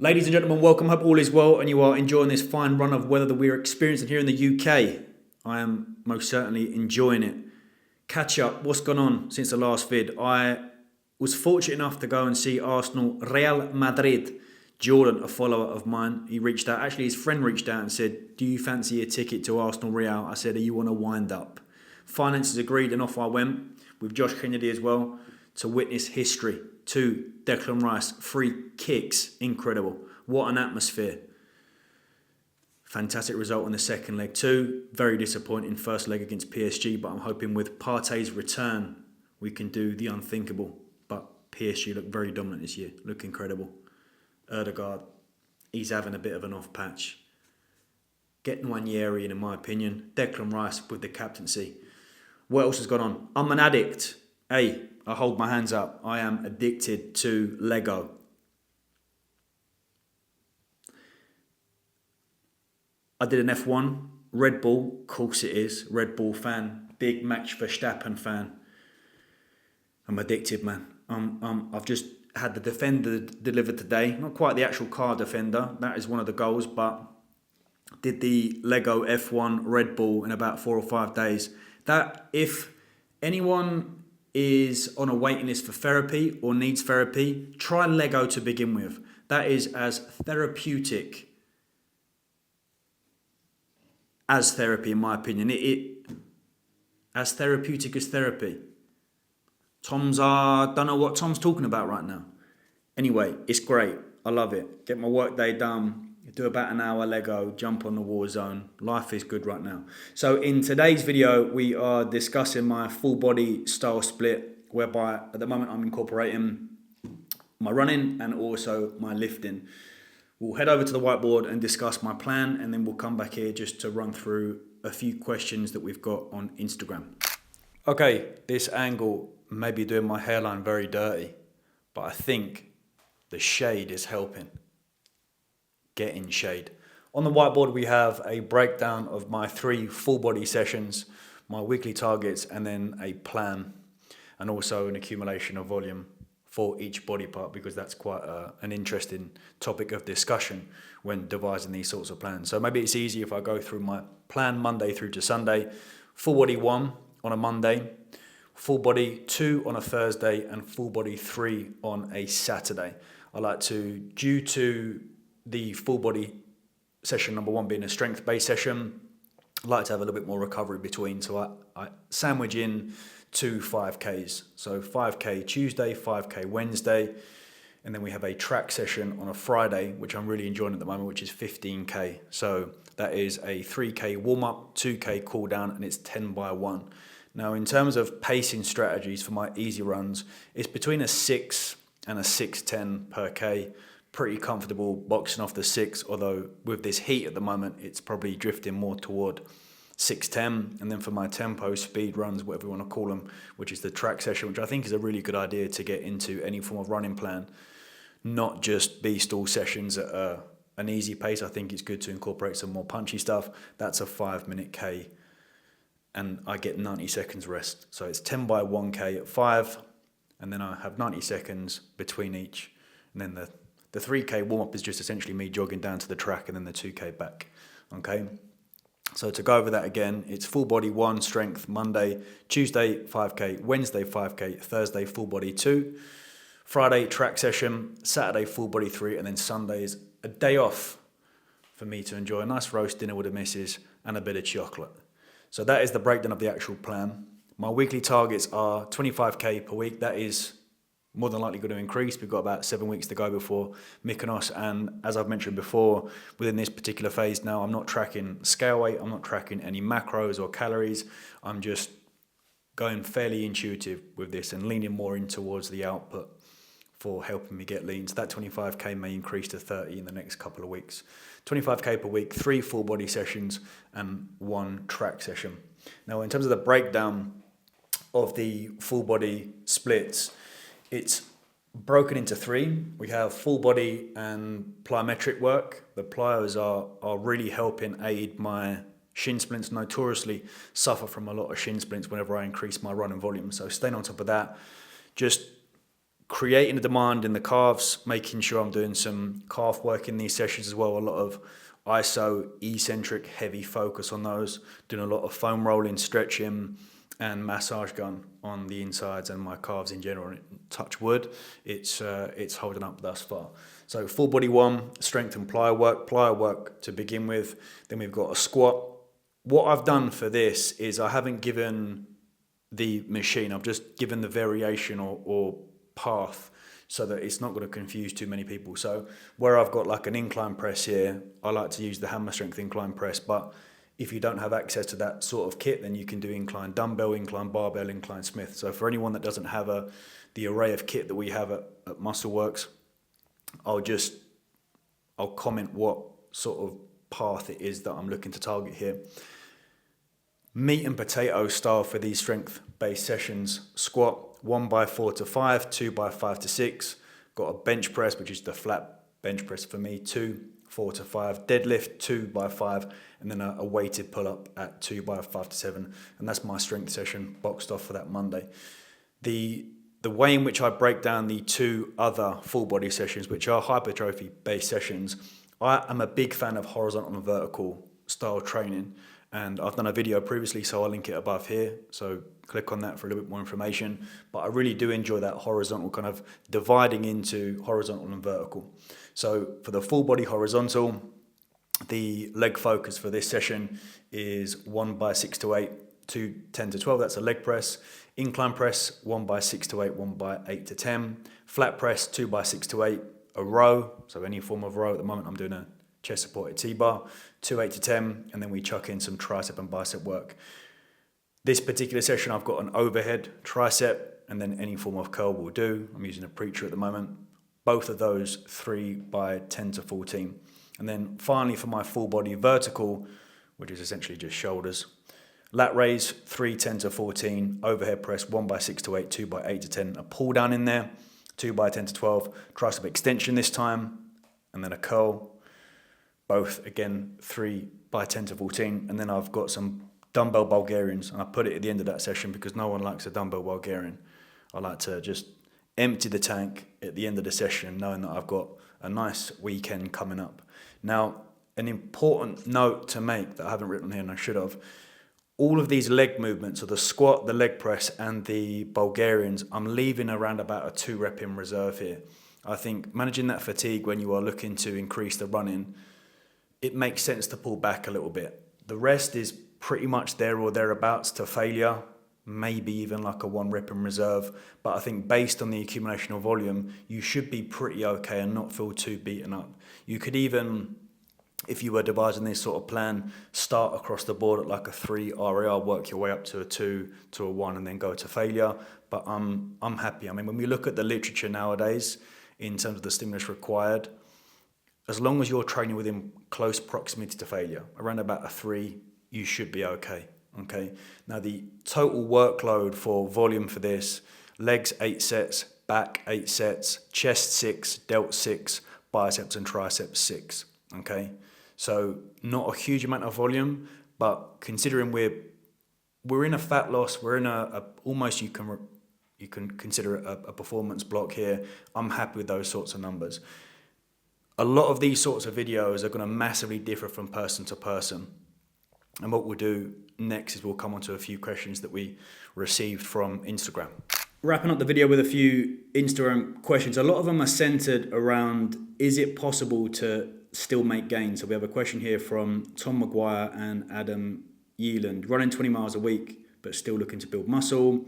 Ladies and gentlemen, welcome. Hope all is well and you are enjoying this fine run of weather that we are experiencing here in the UK. I am most certainly enjoying it. Catch up, what's gone on since the last vid? I was fortunate enough to go and see Arsenal Real Madrid. Jordan, a follower of mine, he reached out. Actually, his friend reached out and said, "Do you fancy a ticket to Arsenal Real?" I said, "Are you on a wind up?" Finances agreed and off I went with Josh Kennedy as well to witness history. 2, Declan Rice, 3 kicks, incredible. What an atmosphere. Fantastic result in the second leg. 2, very disappointing first leg against PSG, but I'm hoping with Partey's return we can do the unthinkable. But PSG look very dominant this year, look incredible. Erdegaard, he's having a bit of an off patch. Get Nwaneri in my opinion. Declan Rice with the captaincy. What else has gone on? I'm an addict. Hey, I hold my hands up. I am addicted to Lego. I did an F1. Red Bull, of course it is. Red Bull fan. Big Max Verstappen fan. I'm addicted, man. I've just had the Defender delivered today. Not quite the actual car Defender. That is one of the goals, but did the Lego F1 Red Bull in about 4 or 5 days. That, if anyone is on a waiting list for therapy or needs therapy, try Lego to begin with. That is as therapeutic as therapy, in my opinion. It as therapeutic as therapy. Don't know what Tom's talking about right now. Anyway, it's great. I love it. Get my work day done. Do about an hour Lego, jump on the war zone. Life is good right now. So in today's video, we are discussing my full body style split, whereby at the moment I'm incorporating my running and also my lifting. We'll head over to the whiteboard and discuss my plan, and then we'll come back here just to run through a few questions that we've got on Instagram. Okay, this angle may be doing my hairline very dirty, but I think the shade is helping. Get in shade. On the whiteboard, we have a breakdown of my 3 full body sessions, my weekly targets, and then a plan, and also an accumulation of volume for each body part, because that's quite an interesting topic of discussion when devising these sorts of plans. So maybe it's easy if I go through my plan Monday through to Sunday. Full body 1 on a Monday, full body 2 on a Thursday, and full body 3 on a Saturday. I like to, due to the full body session number 1 being a strength based session, I like to have a little bit more recovery between, so I sandwich in 2 5Ks. So 5K Tuesday, 5K Wednesday, and then we have a track session on a Friday, which I'm really enjoying at the moment, which is 15K. So that is a 3K warm up, 2K cool down, and it's 10 by 1. Now in terms of pacing strategies for my easy runs, it's between a 6 and a 6:10 per K. Pretty comfortable boxing off the 6, although with this heat at the moment, it's probably drifting more toward 6:10. And then for my tempo speed runs, whatever you want to call them, which is the track session, which I think is a really good idea to get into any form of running plan, not just beast all sessions at an easy pace. I think it's good to incorporate some more punchy stuff. That's a 5-minute K, and I get 90 seconds rest. So it's 10 by 1K at 5, and then I have 90 seconds between each, and then the 3K warm-up is just essentially me jogging down to the track and then the 2K back, okay? So to go over that again, it's full body 1, strength, Monday, Tuesday, 5K, Wednesday, 5K, Thursday, full body 2, Friday, track session, Saturday, full body 3, and then Sunday is a day off for me to enjoy a nice roast dinner with the missus and a bit of chocolate. So that is the breakdown of the actual plan. My weekly targets are 25K per week. That is more than likely going to increase. We've got about 7 weeks to go before Mykonos, and as I've mentioned before, within this particular phase now, I'm not tracking scale weight, I'm not tracking any macros or calories. I'm just going fairly intuitive with this and leaning more in towards the output for helping me get lean. So that 25K may increase to 30 in the next couple of weeks. 25K per week, 3 full body sessions and 1 track session. Now in terms of the breakdown of the full body splits, it's broken into 3. We have full body and plyometric work. The plyos are really helping aid my shin splints. Notoriously suffer from a lot of shin splints whenever I increase my running volume. So staying on top of that, just creating a demand in the calves, making sure I'm doing some calf work in these sessions as well. A lot of iso, eccentric, heavy focus on those. Doing a lot of foam rolling, stretching, and massage gun on the insides and my calves in general. Touch wood, it's holding up thus far. So full body one, strength and plyo work to begin with. Then we've got a squat. What I've done for this is I haven't given the machine, I've just given the variation or path so that it's not going to confuse too many people. So where I've got like an incline press here, I like to use the hammer strength incline press, but if you don't have access to that sort of kit, then you can do incline dumbbell, incline barbell, incline Smith. So for anyone that doesn't have the array of kit that we have at MuscleWorks, I'll comment what sort of path it is that I'm looking to target here. Meat and potato style for these strength-based sessions. Squat 1x4 to 5, 2x5 to 6. Got a bench press, which is the flat bench press for me, 2, 4 to 5. Deadlift 2x5, and then a weighted pull-up at 2x5 to 7. And that's my strength session boxed off for that Monday. The way in which I break down the two other full body sessions, which are hypertrophy based sessions, I am a big fan of horizontal and vertical style training. And I've done a video previously, so I'll link it above here. So click on that for a little bit more information. But I really do enjoy that horizontal, kind of dividing into horizontal and vertical. So for the full body horizontal, the leg focus for this session is 1x6 to 8, 2, 10 to 12. That's a leg press. Incline press, 1x6 to 8, 1x8 to 10. Flat press, 2x6 to 8. A row, so any form of row. At the moment I'm doing a chest supported T-bar, 2, 8 to 10, and then we chuck in some tricep and bicep work. This particular session I've got an overhead tricep, and then any form of curl will do. I'm using a preacher at the moment. Both of those 3x10 to 14. And then finally for my full body vertical, which is essentially just shoulders, lat raise 3, 10 to 14, overhead press 1x6 to 8, 2x8 to 10, a pull down in there, 2x10 to 12, tricep extension this time, and then a curl, both again 3x10 to 14, and then I've got some dumbbell Bulgarians, and I put it at the end of that session because no one likes a dumbbell Bulgarian. I like to just empty the tank at the end of the session, knowing that I've got a nice weekend coming up. Now, an important note to make that I haven't written here and I should have, all of these leg movements, so the squat, the leg press, and the Bulgarians, I'm leaving around about a 2 rep in reserve here. I think managing that fatigue when you are looking to increase the running, it makes sense to pull back a little bit. The rest is pretty much there or thereabouts to failure, maybe even like a 1 rep in reserve. But I think based on the accumulation of volume, you should be pretty okay and not feel too beaten up. You could even, if you were devising this sort of plan, start across the board at like a 3 RAR, work your way up to a 2 to a 1 and then go to failure. But I'm happy. I mean, when we look at the literature nowadays in terms of the stimulus required, as long as you're training within close proximity to failure, around about a 3, you should be okay. Okay. Now the total workload for volume for this, legs 8 sets, back 8 sets, chest 6, delt 6, biceps and triceps 6. Okay. So not a huge amount of volume, but considering we're in a fat loss, we're in a almost you can consider it a performance block here. I'm happy with those sorts of numbers. A lot of these sorts of videos are going to massively differ from person to person. And what we'll do next is we'll come on to a few questions that we received from Instagram. Wrapping up the video with a few Instagram questions. A lot of them are centered around, is it possible to still make gains? So we have a question here from Tom McGuire and Adam Yeeland. Running 20 miles a week, but still looking to build muscle.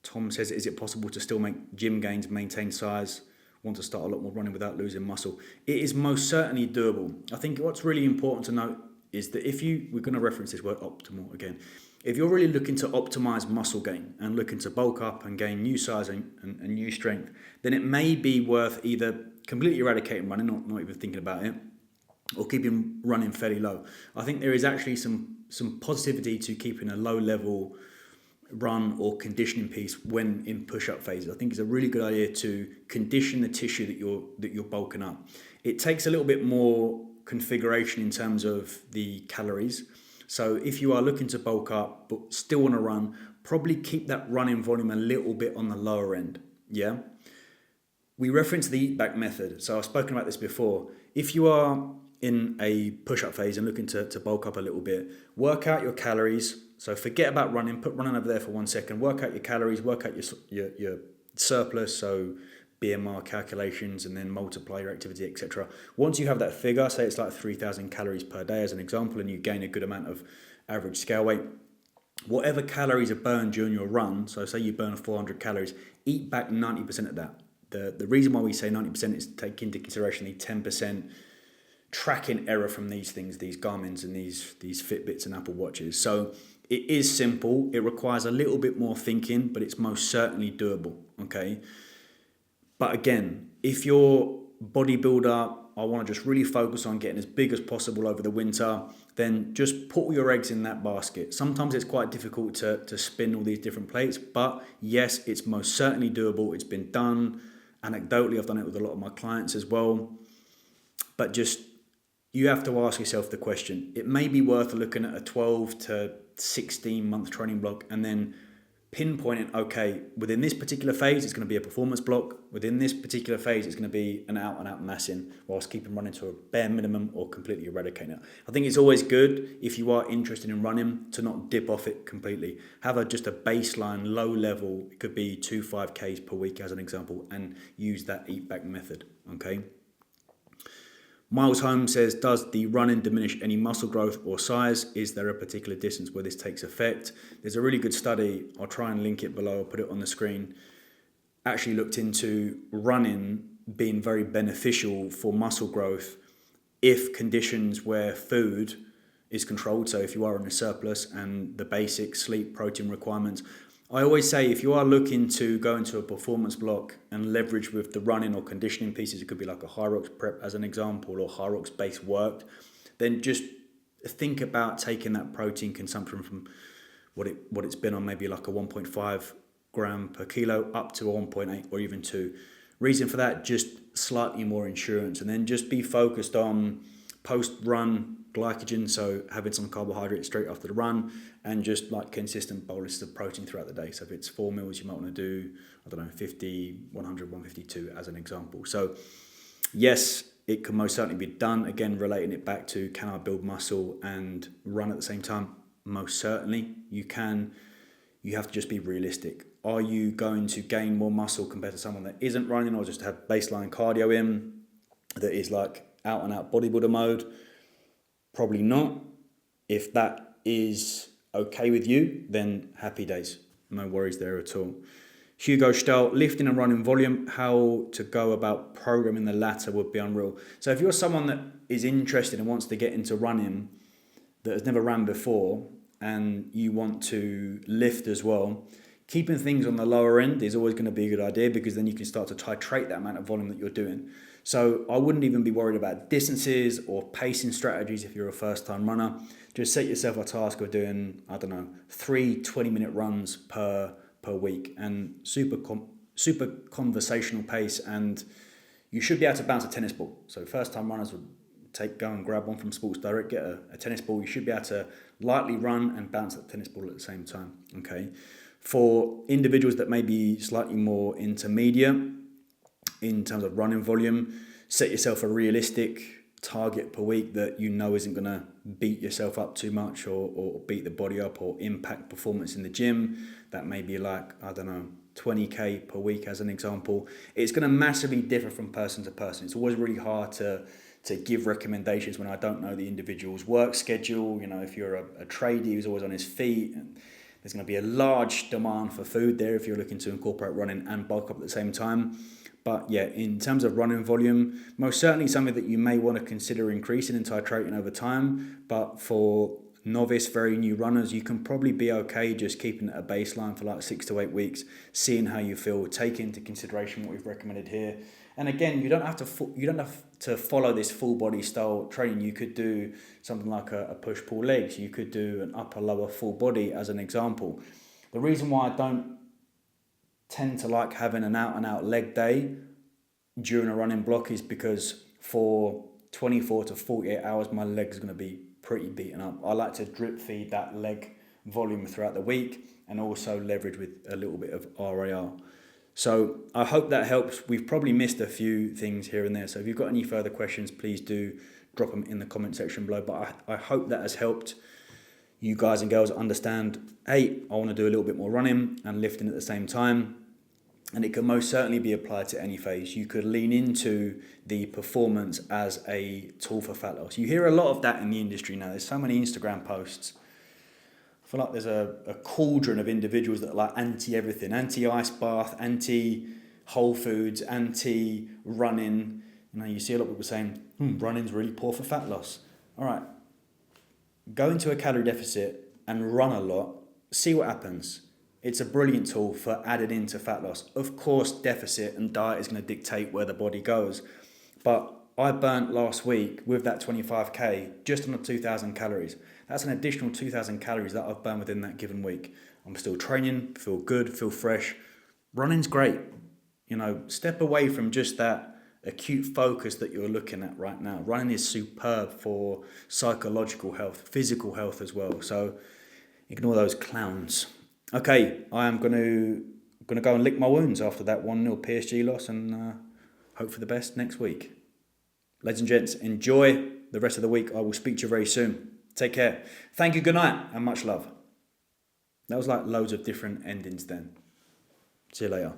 Tom says, is it possible to still make gym gains, maintain size? Want to start a lot more running without losing muscle? It is most certainly doable. I think what's really important to note is that we're going to reference this word optimal again. If you're really looking to optimize muscle gain and looking to bulk up and gain new size and new strength, then it may be worth either completely eradicating running, not even thinking about it, or keeping running fairly low. I think there is actually some positivity to keeping a low level run or conditioning piece when in push-up phases. I think it's a really good idea to condition the tissue that you're bulking up. It takes a little bit more configuration in terms of the calories. So if you are looking to bulk up but still want to run, probably keep that running volume a little bit on the lower end. yeah, we reference the eat back method. So I've spoken about this before. If you are in a push-up phase and looking to bulk up a little bit, work out your calories. So forget about running, put running over there for 1 second, work out your calories, work out your surplus, so BMR calculations, and then multiply your activity, etc. Once you have that figure, say it's like 3,000 calories per day as an example, and you gain a good amount of average scale weight, whatever calories are burned during your run, so say you burn 400 calories, eat back 90% of that. The reason why we say 90% is to take into consideration the 10% tracking error from these things, these Garmin's and these Fitbits and Apple Watches. So it is simple. It requires a little bit more thinking, but it's most certainly doable, okay? But again, if you're bodybuilder, I want to just really focus on getting as big as possible over the winter, then just put all your eggs in that basket. Sometimes it's quite difficult to spin all these different plates, but yes, it's most certainly doable. It's been done. Anecdotally, I've done it with a lot of my clients as well. But just, you have to ask yourself the question. It may be worth looking at a 12 to 16 month training block and then pinpointing, okay, within this particular phase, it's going to be a performance block. Within this particular phase, it's going to be an out and out massing, whilst keeping running to a bare minimum or completely eradicating it. I think it's always good, if you are interested in running, to not dip off it completely. Have just a baseline low level. It could be 2 5Ks per week as an example, and use that eat back method, okay? Miles Holmes says, does the running diminish any muscle growth or size? Is there a particular distance where this takes effect? There's a really good study, I'll try and link it below, I'll put it on the screen, actually looked into running being very beneficial for muscle growth if conditions where food is controlled. So if you are in a surplus and the basic sleep, protein requirements. I always say, if you are looking to go into a performance block and leverage with the running or conditioning pieces, it could be like a Hyrox prep as an example, or Hyrox based work, then just think about taking that protein consumption from what it's been on, maybe like a 1.5 gram per kilo up to 1.8 or even 2. Reason for that, just slightly more insurance, and then just be focused on post-run glycogen, so having some carbohydrate straight after the run, and just like consistent boluses of protein throughout the day. So if it's 4 meals, you might want to do, 50, 100, 152 as an example. So yes, it can most certainly be done. Again, relating it back to, can I build muscle and run at the same time? Most certainly you can. You have to just be realistic. Are you going to gain more muscle compared to someone that isn't running, or just have baseline cardio in, that is like out and out bodybuilder mode? Probably not. If that is okay with you, then happy days. No worries there at all. Hugo Stahl, lifting and running volume, how to go about programming the latter would be unreal. So if you're someone that is interested and wants to get into running, that has never ran before, and you want to lift as well, keeping things on the lower end is always going to be a good idea, because then you can start to titrate that amount of volume that you're doing. So I wouldn't even be worried about distances or pacing strategies if you're a first-time runner. Just set yourself a task of doing, 3 20-minute runs per week, and super conversational pace, and you should be able to bounce a tennis ball. So first-time runners would go and grab one from Sports Direct, get a tennis ball. You should be able to lightly run and bounce that tennis ball at the same time, okay? For individuals that may be slightly more intermediate in terms of running volume, set yourself a realistic target per week that you know isn't going to beat yourself up too much, or beat the body up or impact performance in the gym. That may be like, 20k per week as an example. It's going to massively differ from person to person. It's always really hard to give recommendations when I don't know the individual's work schedule. If you're a tradie who's always on his feet, and there's going to be a large demand for food there if you're looking to incorporate running and bulk up at the same time. But yeah, in terms of running volume, most certainly something that you may want to consider increasing and titrating over time. But for novice, very new runners, you can probably be okay just keeping it a baseline for like 6 to 8 weeks, seeing how you feel, take into consideration what we've recommended here. And again, you don't have to follow this full body style training. You could do something like a push pull legs. You could do an upper lower full body as an example. The reason why I don't tend to like having an out and out leg day during a running block is because for 24 to 48 hours, my leg is going to be pretty beaten up. I like to drip feed that leg volume throughout the week, and also leverage with a little bit of RAR. So I hope that helps. We've probably missed a few things here and there. So if you've got any further questions, please do drop them in the comment section below. But I hope that has helped you guys and girls understand, hey, I want to do a little bit more running and lifting at the same time. And it can most certainly be applied to any phase. You could lean into the performance as a tool for fat loss. You hear a lot of that in the industry now. There's so many Instagram posts. I feel like there's a cauldron of individuals that are like anti-everything, anti-ice bath, anti-whole foods, anti-running. You see a lot of people saying, running's really poor for fat loss. All right, go into a calorie deficit and run a lot, see what happens. It's a brilliant tool for added into fat loss. Of course, deficit and diet is going to dictate where the body goes. But I burnt last week with that 25k just on 2,000 calories. That's an additional 2,000 calories that I've burned within that given week. I'm still training, feel good, feel fresh. Running's great. Step away from just that acute focus that you're looking at right now. Running is superb for psychological health, physical health as well. So ignore those clowns. Okay, I am going to go and lick my wounds after that 1-0 PSG loss and hope for the best next week. Ladies and gents, enjoy the rest of the week. I will speak to you very soon. Take care. Thank you, good night, and much love. That was like loads of different endings then. See you later.